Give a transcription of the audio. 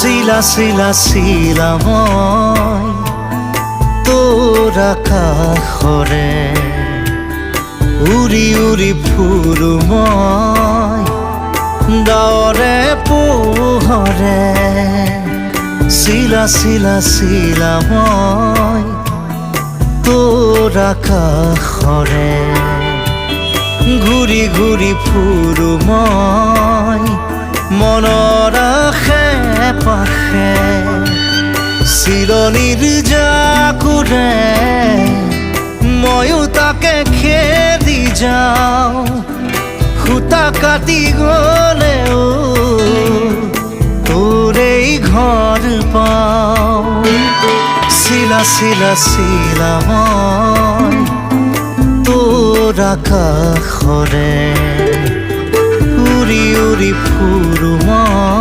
শিলা শিলা শিলা মই তোৰ আকাশৰে উৰি উৰি ফুৰো মই ডাৱৰে পোহৰে শিলা শিলা শিলা মই তোৰ আকাশৰে ঘূৰি ঘূৰি ফুৰো মই মনৰ আশে পাশে চিৰণিৰ জাকুৰে ময়ো তাকে খেদি যাওঁ সূতা কাটি গলেও তোৰেই ঘৰ পাওঁ শিলা শিলা শিলা মই তোৰ আকাশৰে উৰি উৰি ফুৰো মই